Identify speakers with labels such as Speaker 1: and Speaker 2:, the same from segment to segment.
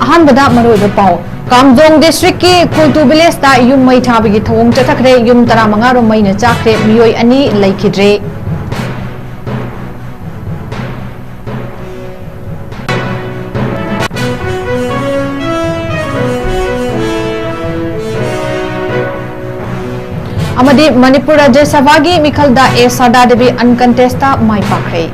Speaker 1: अहमदा मरोइब पाव Kamjong district की कुलतु village ता yum मई थाबगी थवंग चथखरे yum 15 रो मईना चाखरे मियोय अनि लैखिद्रे अमदी मणिपुर राज्य सभा की मिखलदा ए सरदार देवी अनकंटेस्टा माई पाखरे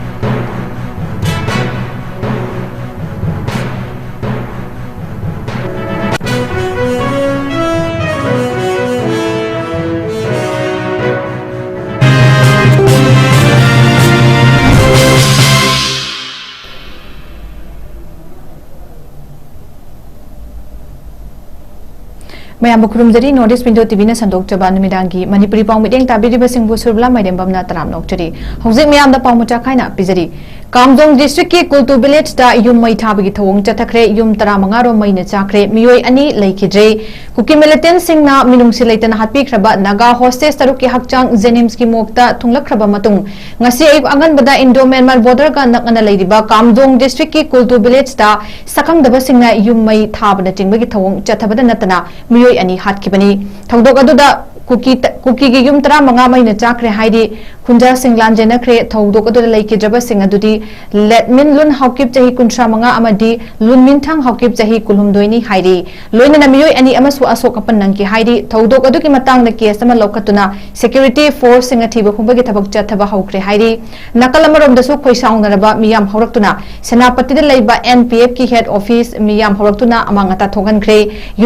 Speaker 1: मैम खुरुमजरी नॉर्थ ईस्ट विंडो टीवी संदोक्चबा नुमिदांगी मणिपुरी पाउ मिटेंग ताबिरिबसिंगबु सुरबला मैदेमबमना तराम नोक्चरी हौजिक मैम पाउ मुचा खाइना पिजरी कामजोंग डिस्ट्रिक्ट की कुलतु विलेज दा युम मई थाबगी थवंग चथखरे युम 15 रो मईना चाखरे मियोय अनि लैखिद्रे कुकी मिलिटेंट सिंगना मिनुंगसि लेतना हापीख्रबा नागा होस्टेस तरुक की हकचांग जेनिम्स की Mokta थुंगलख्रबा मतुंग ngasi ayuk anganbada Indo Myanmar border ka nakana leiriba Kamjong district ki Kultu village da sakangdaba singna yummai thabana tingbagi thawong chathabada natana miyoi ani hatkibani thongdok aduda kuki ki yum 15 maina chakre haidi khunja singlan jenakre thongdok aduda leikidraba sing adudi letmin lun hawkip chahi 35 amadi lunmin thang hawkip chahi kulhumdoini haidi loina na miyoi ani amasu asok apanang ki haidi thongdok aduki matang na case ama lokatuna security force singa thiba khumbagi thabak chathaba hawkre haidi nakalamorom dasu khoisaunaraba miyam hawraktuna senapati da leiba NPF ki head office miyam hawraktuna amangata thogankre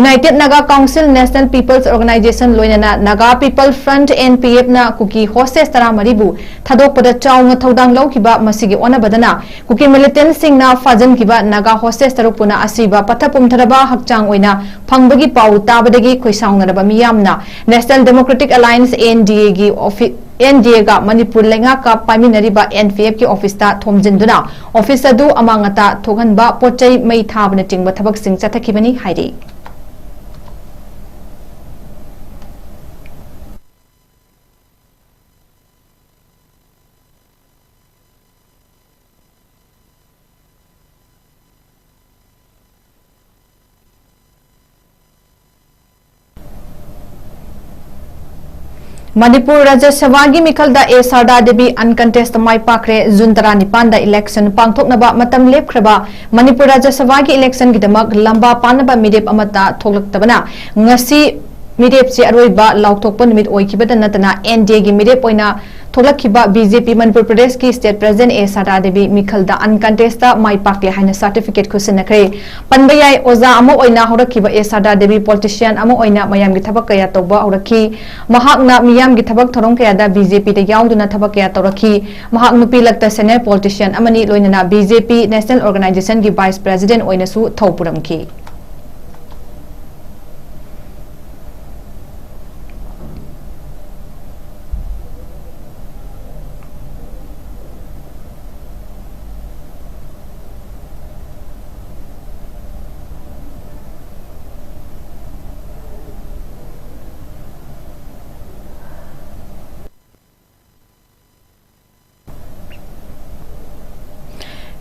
Speaker 1: United Naga Council National People's Organization loina na Naga People Front NPF na kuki hostes tara maribu thadok pada chaung thodang laukiba masigi ona badana kuki militant sing na fajan kiba Naga hostes taruk puna asiba pathapum tharaba hakchang oina phangbagi pau tabadagi khoisaunaraba miyamna National Democratic Alliance NDA gi office NDA ga Manipur lenga ka paminariba NPF ki office ta thomjinduna office adu amangata thoganba pochai mei thabna tingba thabak sing chathakibani hairi Manipur राज्य सभा की मिखलदा ए सरदार देवी अनकंटेस्ट माई पाखरे जून 19 election पांथोकनबा मतम लेपख्रबा मणिपुर राज्य सभा की election गिदमक लंबा Panba मिदेप अमता थोलक्तबना ngasi मिदेप से अरोइबा लाउथोकप निमित ओइखिबदा नतना एनडीए की मिदेप ओइना थोलखिबा बीजेपी मणिपुर प्रदेश की state president A Sharda Devi मिखलदा अनकंटेस्टा माई पाखले हाइना सर्टिफिकेट खुसिनखरे पनबयाय ओजा अमो ओइना हरखिबा ए सरदार देवी पॉलिटिशियन अमो ओइना मयाम की थबक कया तौबा हरखी महाकना मियाम की थबक थरों कयादा बीजेपी ते याउदुना थबक कया तौरखी महाक नुपी लक्ता सेनियर पॉलिटिशियन अमनी लोइना बीजेपी नेशनल ऑर्गेनाइजेशन की वाइस प्रेसिडेंट ओइनासु थौपुरमखी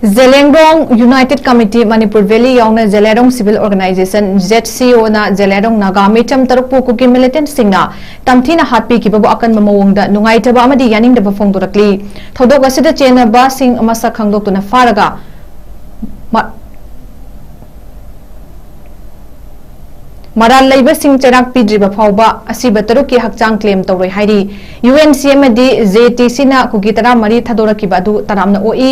Speaker 1: Zeliangrong United Committee Manipur Valley yauna Zeliangrong Civil Organization ZCO na Zeliangrong Naga Mitam tarukpu kuki militant singna tamthina hatpi ki babu akan mamawongda nungaitaba amadi yaningdaba phongdorakli thodok asida chenaba sing amasa khangdoktuna faraga मराल लेब सिंह चराक पीद्रिबा फावबा असिबा तरुक की हकचांग क्लेम तौरoi हाइरी UNCM दी JTC ना कुकी तरा मरी थदोरकिबा अदु तरामना ओई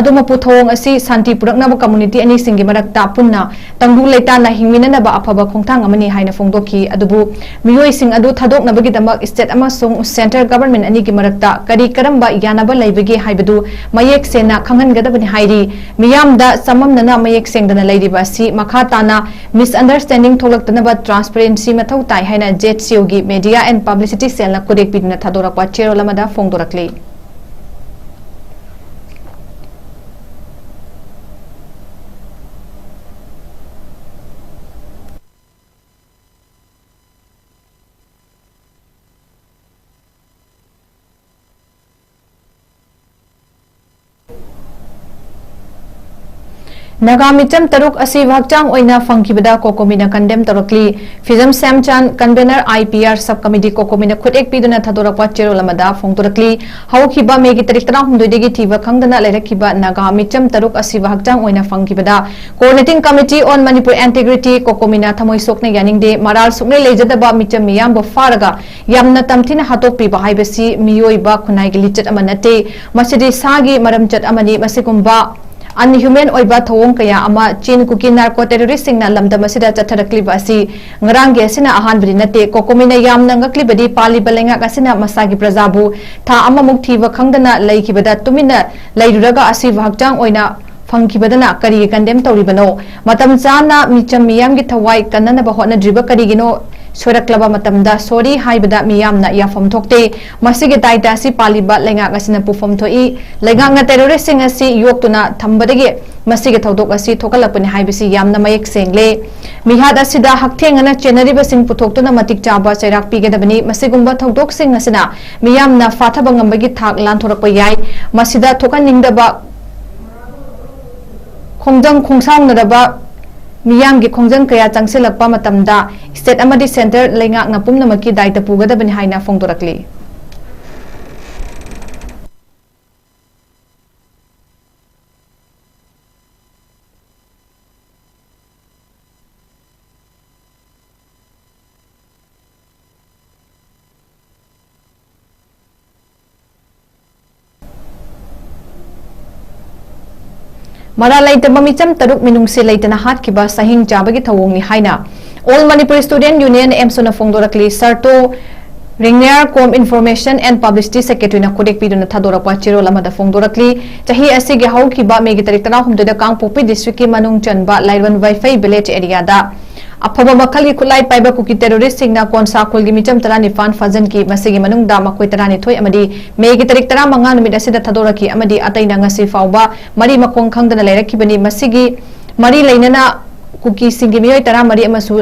Speaker 1: अदु मपुथोंग असि शांति पुरकनाबा कम्युनिटी अनि सिंगी मरकता पुन्ना तंगु लेताना हिंमिननाबा अफबा खोंथांग अमनी हाइना फोंदोकी अदुबु मियोई सिंह अदु थदोकनाबगी दमक स्टेट अमसुंग सेंट्रल गवर्नमेंट अनि की मरकता करी करंबा यानाबा लेबगी हाइबदु मयेक सेना खंगनगदबनि हाइरी मियामदा सममनना मयेक सेंगदना लेरिबा सि मखा ताना मिसअंडरस्टैंडिंग थोलक्तना ट्रांसपेरेंसी मथौ ताई हाइना ZCO की मीडिया एंड पब्लिसिटी सेल ना कुरेक पिदना थादोरकवा चेरोलमदा फोंदोरकले Naga micham taruk asi wakjang oina fangkibada COCOMI na condemn tarokli Fizam Samchan convener IPR subcommittee COCOMI na khutek piduna thadorakwa cherolamada phongtorakli haukiba megi tarik tara humdoidegi thiba khangdana lairakhiba naga micham taruk asi wakjang oina fangkibada coordinating committee on Manipur integrity COCOMI na thamoi sokne yaningde maral sukne leijadaba micham miyam bo faraga yamna tamthina hatokpi ba haibasi miyoiba khunai gi lichat amanate masidi sagi maramchat amani masigumba unhuman oiba thawong kaya ama chin kuki narco terrorist singna lamdam asida chatharakli basi ngarang ge asina ahan bri nate COCOMI na yamna ngakli badi pali balenga asina masagi prajabu tha ama mukthi wa khangdana leikibada tumina leiruraga asi wahakjang oina fangkibadana kari condemn tawribano matam chana micham miyam gi thawai kanana ba hotna driba kari gino soraklaba matamda sorry haibada miyamna yafam thokte masigi daita si paliba lenga asina pufam thoi lenga na terrorist sing asi yoktuna thambadagi masigi thodok asi thokalapani haibisi yamna mayek sengle mihad asida hakthengana chenariba sing puthokuna matik chaba chairak pigedabani masigumba thodok sing asina miyamna fathaba ngambagi thak lan thorakpa yai masida thokaningdaba khongjang khongsawnadaba miyam gi khongjang kaya changsilakpa matamda state amadi center lengak na pumnamaki daita pugadabani haina phongdorakli Mara laitaba micham taruk minungsi laitana hatkiba sahing jabagi thawongni haina All Manipur Student Union AMSU na phongdorakli sarto Ringner Com Information and Publicity Secretary na kudek piduna thadorakwa cherolamada phongdorakli chahi asigi haukiba megi tarik tara humdoda kangpopi district ki manung chanba Laiwan Wi-Fi village area da afaba makhali khulai paiba kuki terrorist singna konsa khulgi micham tara nifan fajan ki masigi manung da makoi tara ni thoi amadi megi tarik tara manga numit asida thadoraki amadi ataina ngasi fauba mari makong khangdana lairakibani masigi mari leinana kuki singi miyoi tara mari amasu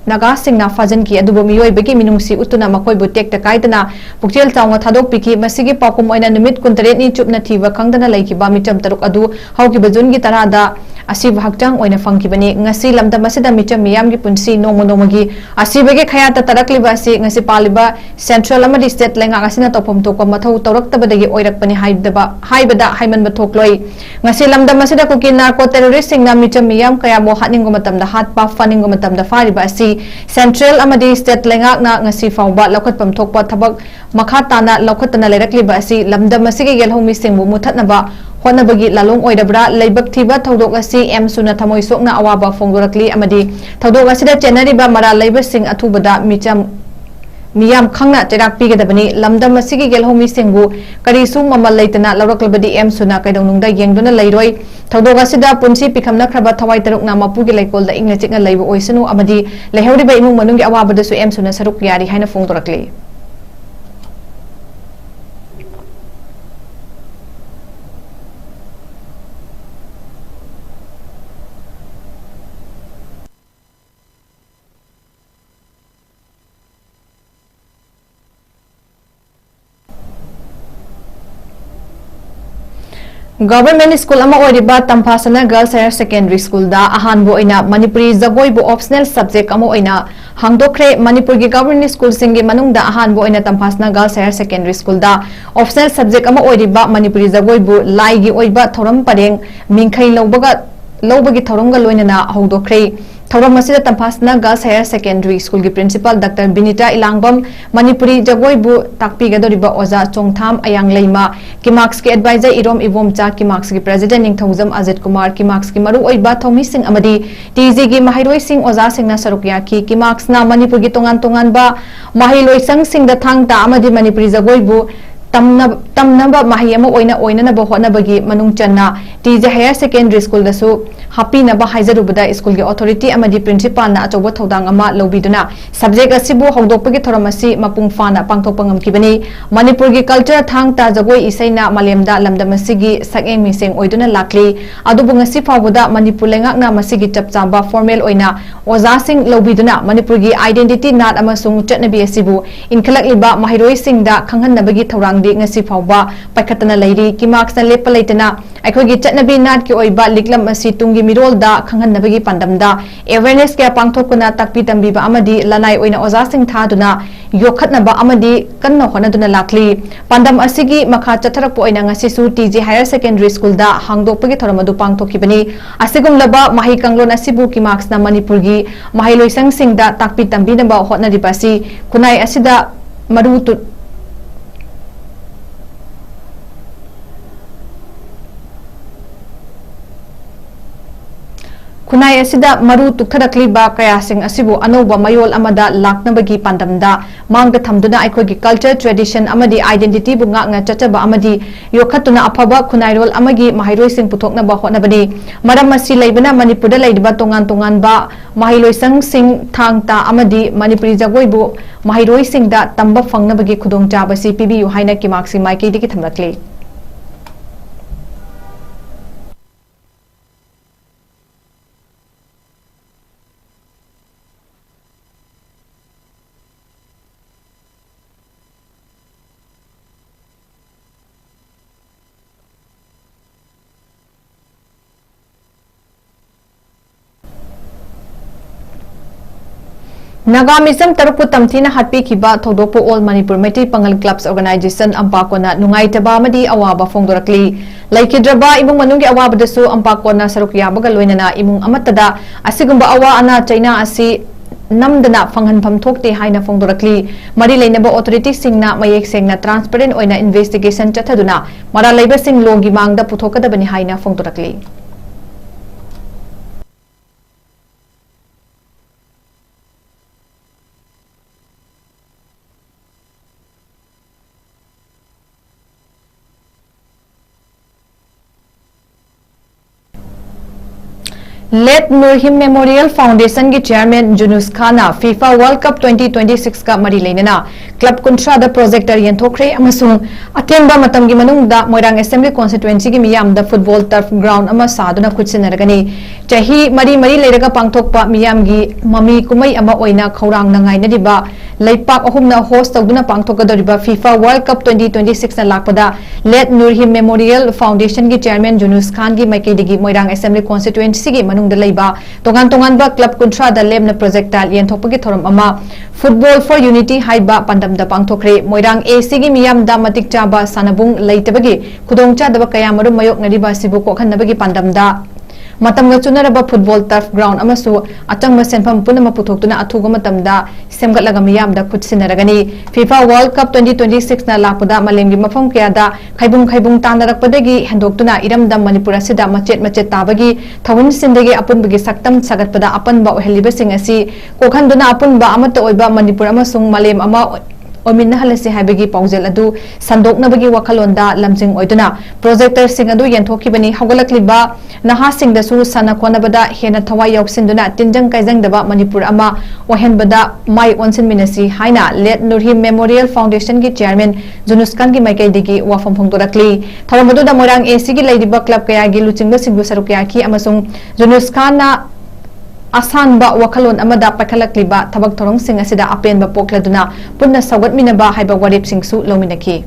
Speaker 1: naga singna fajan ki adubo miyoi begi minungsi utuna makoi bu tekta kaidana pukchel chawnga thadok piki masigi pakum oina numit kuntare ni chupna thiwa khangdana laikiba micham taruk adu hauki bajun gi tarada asi bhaktang oina fangkibani ngasi lamda masida micham miyam gi punsi nomogi asi bege khayata tarakli basi ngasi paliba central amadi state lenga ngasina topom tokwa mathau tawraktabadagi oirakpani haibada haiman bathokloi ngasi lamda masida kuki narco terrorist singna micham miyam kaya mo hatningo matamda hatpa faningo matamda fariba asi central amadi state lenga na ngasi fawba lokhatpam thokpa thabak makha tana lokhatana leirakli basi lamda masigi gelhomi singbu muthatnaba honabagi lalong oidabra leibak thiba thodok asi AMSU na thamoi sokna awaba phongdorakli amadi thodok asida chenariba mara leiba sing athubada miyam khangna terak pigedabani lamdam asigi gelhomi singbu karisu mamal leitana lawraklabadi AMSU na kaidonungda yengduna leiroi thodok asida punsi pikhamna khraba thawai taruk na mapugi leikolda ingna chikna leiba oisanu amadi lehoriba imung manungi awabadasu AMSU na saruk yari haina phongdorakli Government School ama oiriba Tampasana Girls Higher Secondary School da ahanbo oina manipuri jagoi bu optional subject ama oina hangdokre manipur gi government school singi manungda ahanbo oina Tampasana Girls Higher Secondary School da optional subject ama oiriba manipuri jagoi bu lai gi oiba thoram pareng mingkhai lobagi thoramga loinana hangdokre thoram asida Tampasana Girls Higher Secondary School gi principal Dr. Binita Ilangbam manipuri jagoi bu takpi gadoriba oza chongtham ayang leima kimax ki advisor irom ibomcha kimax ki president ningthongzam Ajit Kumar kimax ki maru oiba thomi sing amadi TG gi mahairoi sing oza singna sarukya ki kimax na manipur gi tongan ba mahiloi sang sing da thangta amadi manipuri jagoi bu tamnaba mahiyama oina na ba hotna bagi manung channa TG Higher Secondary School da su हापीनबा हाइजरुबदा school की authority अमदी principal ना अचौब थौदांग अमा लौबीदुना subject असिबु हौदोकपगी theorem असि मपुंग फाना पांगथोकपा ngamkibani manipur gi culture thang ta jagoi isaina malemda lamdam asigi sakeng miseng oiduna lakli adubu ngasi fawbuda manipur lengakna masigi chapchamba formal oina oza sing lobiduna manipur gi identity nat amasung chatnabi asibu inkhalakliba mahiroi singda khanghanabagi thorangdi ngasi fawba paikhatana leiri kimarks na lepalaitana aikhogi chatnabi nat ki oiba liklam asi tungi mirolda khanghanabagi pandamda awareness kya pangthokuna takpi tambiba amadi lanai oina oza sing thaduna yokhatnaba amadi kanna honaduna lakli pandam asigi makha chatharakpo oina ngasisu TG higher secondary school da hangdokpagi thoramadu pangthokibani asigumlaba mahi kanglon asibu kimarks na manipur gi mahi loisang singda takpi tambinaba hotnaribasi kunai asida marutu kunai asida maru tukthadakliba kaya sing asibu anoba mayol amada laknabagi pandamda mangda thamduna aikhogi culture tradition amadi identity bu ngakna chachaba amadi yokhatuna afaba kunai rol amagi mahairoi sing puthoknaba hotnabani maram asi leibana manipurda leidiba tongan tongan ba mahailoi sing thangta amadi manipuri jagoi bu mahairoi singda tamba fangnabagi khudong chabasi pibiu haina ki marksi maiki diki thamrakli Nagamism tarupu tamthina hatpi kiba thodopo all Manipur Methi Pangal Clubs Organization AMMPACO na nungaitaba amadi awaba fongdorakli laikidraba imung manungi awabadasu AMMPACO na saruk yabaga loinana imung amatada asigumba awa ana China asi namdana fanghanpham thokte haina fongdorakli mari leinaba authority singna mayek sengna transparent oina investigation chathaduna mara leiba sing logi mangda puthokadabani haina fongdorakli 𝐿𝐿 Memorial Foundation की chairman जुनूस खाना FIFA World Cup 2026 का मरी लेना club कुंट्रा the projector यंथोखरे अमसुंग अटेंबा मतम की मनुंगदा Moirang assembly constituency की मियाम the football turf ground अमा सादुना खुचिनरगनी चही मरी मरी लेरगा पांगथोकपा मियाम की ममी कुमई अमा ओइना खौरांग नंगाइनदिबा leipak ahumna host tawduna pangthokadoriba FIFA World Cup 2026 na lakpada 𝐿𝐿 Memorial Foundation ki chairman Junus Khan ki maikidigi Moirang Assembly constituency ki manungda leiba tongan tongan ba club kuntra da lemna project tal yenthokpagi thoram ama football for unity haiba pandamda pangthokre Moirang AC gi miyam da matik chaba sanabung leitabagi khudongcha daba kayamaru mayok nariba sibu kokhanabagi pandamda matamga chunaraba football turf ground amasu achangma senpham punama puthokuna athuga matamda semgatlaga miyamda khutsinaragani FIFA World Cup 2026 na lakpada malemgi mafam kayada khaibung tanarakpadagi hendoktuna iramda Manipur asida machet tabagi thawun sindagi apunbagi saktam sagatpada apanba oheliba sing asi kokhanduna apunba amata oiba Manipur amasung malem ama ominna halasi haibagi paujel adu sandoknabagi wakhalonda lamjing oiduna projector sing adu yenthokibani haugalakliba naha singda su sana konabada hena thawai yausinduna tinjang kaijang daba Manipur ama ohenbada mai onsin minasi haina 𝐿𝐿 Memorial Foundation ki chairman Junus Khan ki maikai digi wafam phongdorakli tharamadu da Moirang AC gi leidiba club kaya gi luchingba singbu sarukya ki amasung Junus Khan na asanba wakhalon amada pakhalakliba thabak thorong sing asida apenba pokladuna punna sagatminaba haiba warip singsu lominaki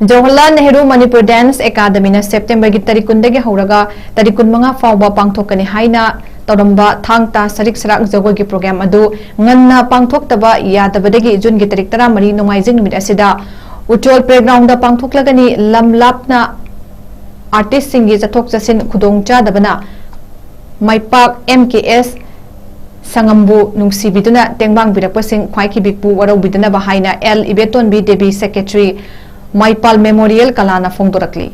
Speaker 1: Jawaharlal Nehru Manipur Dance Academy na September gi tarikundagi hauraga tarikun manga fawba pangthokani haina toramba thangta sarik sarak jagoi gi program adu nganna pangthoktaba yadabadagi jun gi tarik 13 nomaijing numit asida Uchol playground da pangthoklagani lamlapna artist singi jathok jasin khudongcha dabana maipak MKS sangambu nungsibiduna tengbang birakpasing khwaiki bikpu warau biduna bahaina L Ibeton B Devi Secretary Maipal Memorial Kalana Fongdorakli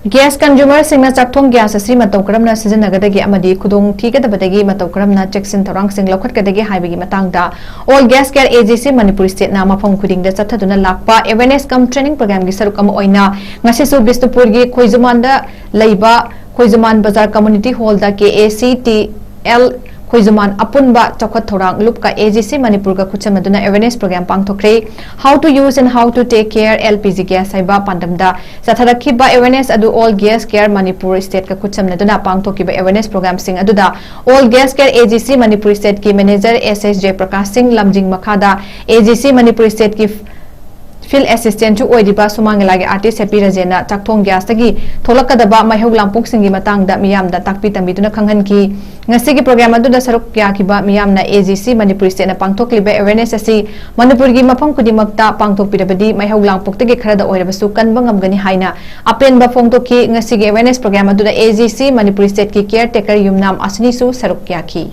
Speaker 1: gas consumer singna chakthong gas asri matau karamna sijannagadagi amadi khudong thigadabadagi matau karamna cheksin thorang sing lokhatkadagi haibagi matangda all gas care agency manipur state na mafam khudingda chathaduna lakpa awareness cum training program gi saruk ama oina ngasi su bisnupur gi khoizumanda leiba khoizuman bazar community hall da KACTL khoizuman apunba chokhat thorang lupka AGC manipur ka khuchamaduna awareness program pangthokre how to use and how to take care LPG gas saiba pandamda satharakhiba awareness adu all gas care manipur state ka khuchamaduna pangthokiba awareness program sing aduda all gas care AGC manipur state ki manager SSJ Prakash Singh lamjing makhada AGC manipur state ki field assistant to oidiba sumangalagi artist happy rajena chakthong gas tagi tholakadaba maihau lampuk singi matangda miyamda takpi tambiduna khanghanki ngasigi program adu da saruk kya kiba miyamna AGC manipur state na pangthokliba awareness asi manipur gi mafam kudimakta pangthokpidabadi maihau lampuk tagi kharada oirabasu kanba ngamgani haina apen ba phongtoki ngasigi awareness program adu da AGC manipur state ki caretaker yumnam asni su saruk kya ki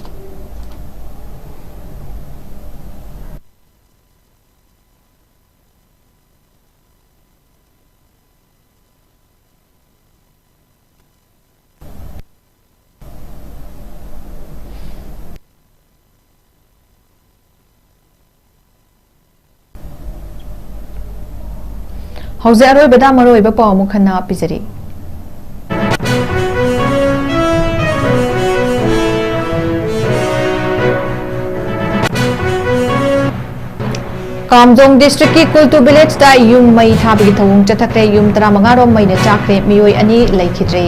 Speaker 1: hauze aroi beda maroi ba paw mukhana pizari Kamjong district ki kultu village da yum mai thabi thawung chathakre yum 35 rom mai na chakre miyoi ani laikhidre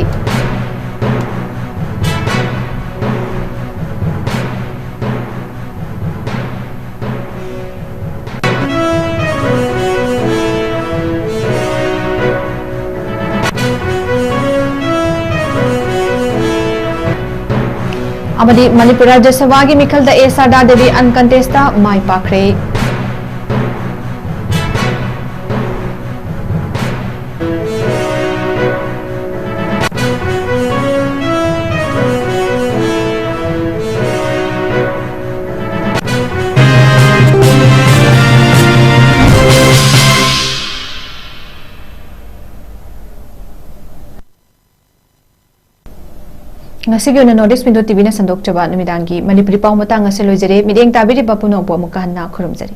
Speaker 1: amadi manipur rajya sabha gi mikhal da esada devi uncontested mai pakre ngasigi ona notice window TV na sandok chaba numidangi manipuri paw mata ngase loijere mideng tabiri bapuno bo mukahna khurumjari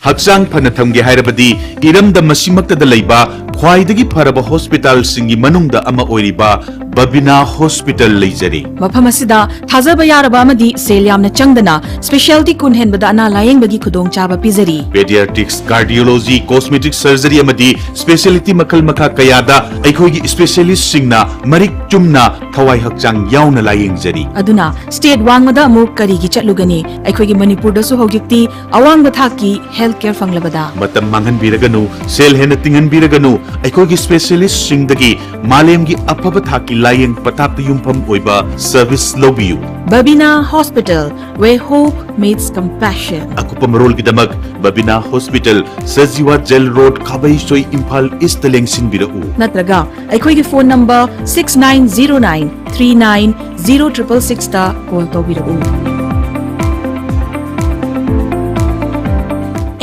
Speaker 2: Hakchang phana thamge hairabadi iramda masimakta da leiba khwaidagi pharaba hospital singi manungda ama oiriba Babina Hospital leijari
Speaker 3: mafam asida thajaba yaraba amadi selyamna changdana specialty kunhenbada ana layengbagi khudong chaba pizari
Speaker 2: pediatrics cardiology cosmetic surgery amadi specialty makal makha kayada aikhogi specialist singna marik chumna thawai hakchang yauna layengjari
Speaker 3: aduna state wangmada amu karigi chatlugani aikhogi manipur da su hojikti awangba thaki health care fanglabada
Speaker 2: matam mangan biraganu sel hena tingan biraganu aikhogi specialist singdagi malemgi apaba thaki layeng patak yumpham oiba service lobiyu
Speaker 3: Babina Hospital where hope meets compassion
Speaker 2: akupam role gidamak Babina Hospital Sajiwa Jail Road Khabai Soi Imphal East Lengsin birau
Speaker 3: natraga aikhogi phone number 6909390666 ta call tobirau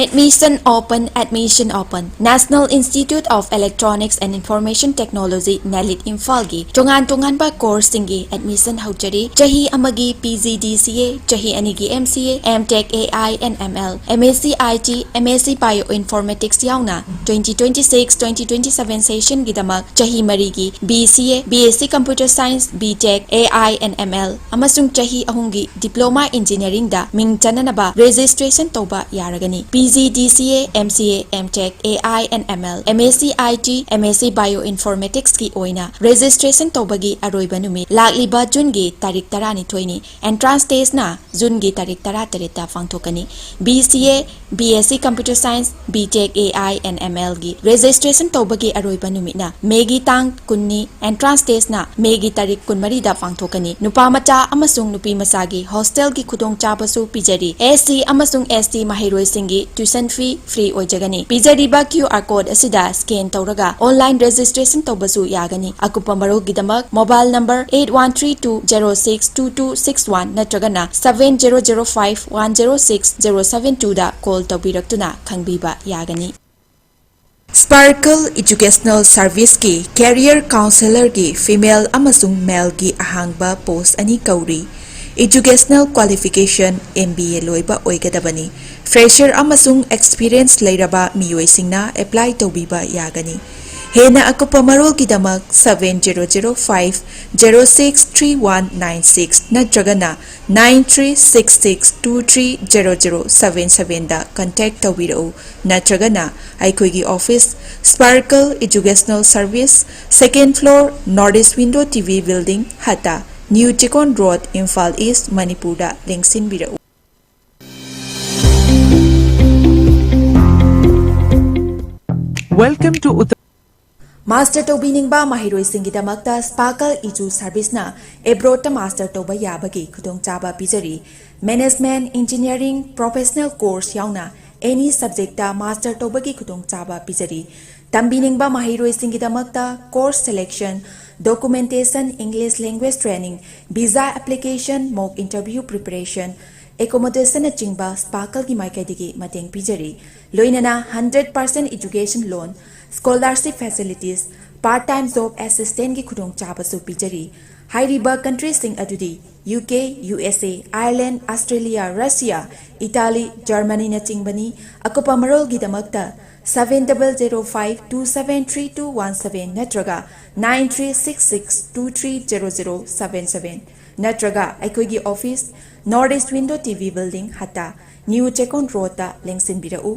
Speaker 4: Admission open. National Institute of Electronics and Information Technology NIELIT Imphal-gi tongan ba course singi admission haujari chahi amagi PGDCA chahi anigi MCA MTech AI and ML MSc IT MSc Bioinformatics yauna 2026-2027 session gidamak chahi marigi BCA BSc Computer Science BTech AI and ML amasung chahi ahungi Diploma Engineering da ming chananaba registration toba yaragani PGDCA MCA MTech AI and ML MSc IT MSc Bioinformatics ki oina registration tobagi aroiba numit lakliba June gi tarik 12 ni entrance test na June gi tarik 13 ta fangthokani BCA BSc Computer Science BTech AI and ML gi registration tobagi aroiba numit na Megi tang kunni entrance test na Megi tarik 13 da fangthokani nupa macha amasung nupi masagi hostel gi khudong chabasu pijari SC amasung ST mahiroi singi tuition fee free oijagani pijariba QR code asida scan tawraga online registration tawbasu yagani akupa marol gidamak mobile number 8132062261 natragana 7005106072 da call tawbiraktuna khangbiba yagani Sparkle Educational Service ki Career Counselor ki Female amasung Male ki ahangba post ani kauri Educational Qualification MBA loiba oigadabani Fresher amasung Experience leiraba miyoi singna apply tawbiba yagani Hena akupa marol gidamak 7005063196 natragana 9366230077 da contact tawbirau natragana aikoigi office Sparkle Educational Service 2nd floor Northeast Window TV Building Hata New Chikon Road Imphal East Manipur da lengsin birau
Speaker 3: Welcome to
Speaker 4: Master Tobining ba mahiroi singidamakta Sparkle Edu Service na abroad ta master toba yabagi khudong chaba pizari management engineering professional course yauna any subject ta master tobagi khudong chaba pizari tambining ba mahiroi singidamakta course selection documentation English language training visa application mock interview preparation accommodation chingba Sparkle ki maikaidigi mateng pizari loinana 100% education loan scholarship facilities part-time job assistant ki khudong chabasu pijari hairiba countries sing adudi UK USA Ireland Australia Russia Italy Germany na chingbani akupa marol gi damakta 7005273217 natraga 9366230077 natraga aikoigi office Northeast Window TV Building Hata New Chekon Road ta lengsin birau